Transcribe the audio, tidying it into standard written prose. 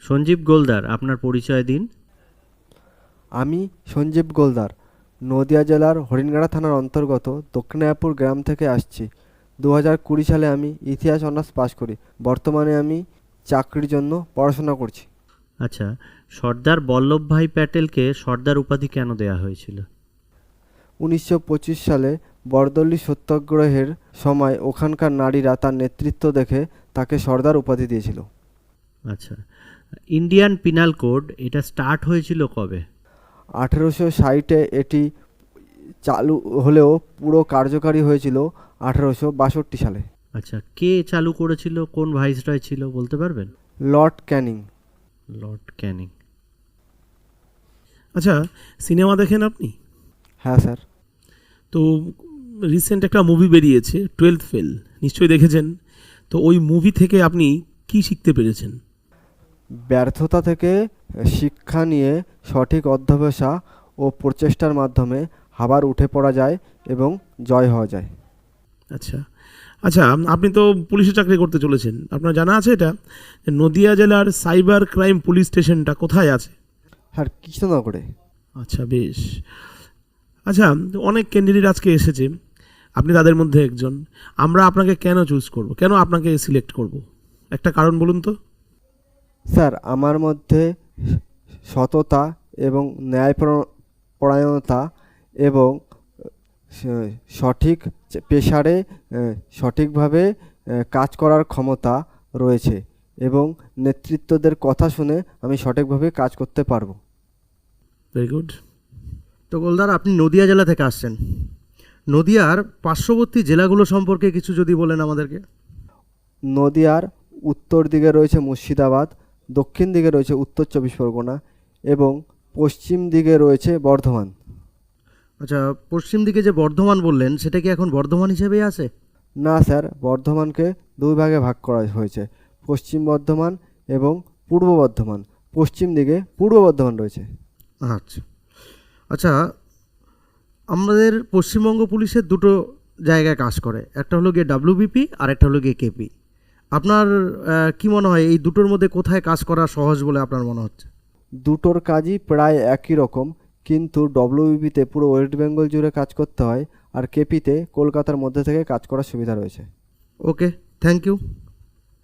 সঞ্জীব গোলদার, আপনার পরিচয় দিন। আমি সঞ্জীব গোলদার, নদিয়া জেলার হরিণগাড়া থানার অন্তর্গত দক্ষিণায়পুর গ্রাম থেকে আসছি। 2020 সালে আমি ইতিহাস অনার্স পাশ করি। বর্তমানে আমি চাকরির জন্য পড়াশোনা করছি। আচ্ছা, সর্দার বল্লভভাই প্যাটেলকে সর্দার উপাধি কেন দেয়া হয়েছিল? 1925 সালে বরদলি সত্যাগ্রহের সময় ওখানকার নারীরা তার নেতৃত্ব দেখে তাকে সর্দার উপাধি দিয়েছিল। আচ্ছা, ইন্ডিয়ান পিনাল কোড এটা স্টার্ট হয়েছিল কবে? 1860-এ এটি চালু হলেও পুরো কার্যকারী হয়েছিল 1862 সালে। আচ্ছা, কে চালু করেছিল, কোন ভাইসরয় ছিল বলতে পারবেন? লর্ড ক্যানিং। লর্ড ক্যানিং। আচ্ছা, সিনেমা দেখেন আপনি? হ্যাঁ স্যার। তো রিসেন্ট একটা মুভি বেরিয়েছে 12th ফেল, নিশ্চয়ই দেখেছেন। তো ওই মুভি থেকে আপনি কি শিখতে পেরেছেন? ব্যর্থতা থেকে শিক্ষা নিয়ে সঠিক অধ্যবসায় ও প্রচেষ্টার মাধ্যমে আবার উঠে পড়া যায় এবং জয় হওয়া যায়। আচ্ছা আচ্ছা, আপনি তো পুলিশে চাকরি করতে চলেছেন, আপনার জানা আছে এটা যে নদিয়া জেলার সাইবার ক্রাইম পুলিশ স্টেশনটা কোথায় আছে? হ্যাঁ, কৃষ্ণনগরে। আচ্ছা, বেশ। আচ্ছা, অনেক ক্যান্ডিডেট আজকে এসেছে, আপনি তাদের মধ্যে একজন। আমরা আপনাকে কেন চুজ করব, কেন আপনাকে সিলেক্ট করব, একটা কারণ বলুন তো। স্যার, আমার মধ্যে সততা এবং ন্যায়পরায়ণতা এবং সঠিক পেশারে সঠিকভাবে কাজ করার ক্ষমতা রয়েছে এবং নেতৃত্বদের কথা শুনে আমি সঠিকভাবে কাজ করতে পারবো। Very good. তো গোলদার, আপনি নদিয়া জেলা থেকে আসছেন। নদিয়ার পার্শ্ববর্তী জেলাগুলো সম্পর্কে কিছু যদি বলেন আমাদেরকে। নদিয়ার উত্তর দিকে রয়েছে মুর্শিদাবাদ, দক্ষিণ দিকে রয়েছে উত্তর চব্বিশ পরগনা এবং পশ্চিম দিকে রয়েছে বর্ধমান। আচ্ছা, পশ্চিম দিকে যে বর্ধমান বললেন, সেটা কি এখন বর্ধমান হিসেবেই আছে? না স্যার, বর্ধমানকে দুই ভাগে ভাগ করা হয়েছে, পশ্চিম বর্ধমান এবং পূর্ব বর্ধমান। পশ্চিম দিকে পূর্ব বর্ধমান রয়েছে। আচ্ছা আচ্ছা, আমাদের পশ্চিমবঙ্গ পুলিশের দুটো জায়গায় কাজ করে, একটা হলো গিয়ে ডাব্লিউবিপি আর একটা হলো গিয়ে কেপি। আপনার কি মনে হয় এই দুটোর মধ্যে কোথায় কাজ করা সহজ বলে আপনার মনে হচ্ছে? দুটোর কাজই প্রায় একই রকম, কিন্তু ডব্লিউবিপিতে পুরো ওয়েস্ট বেঙ্গল জুড়ে কাজ করতে হয় আর কেপিতে কলকাতার মধ্যে থেকে কাজ করার সুবিধা রয়েছে। ওকে, থ্যাংক ইউ।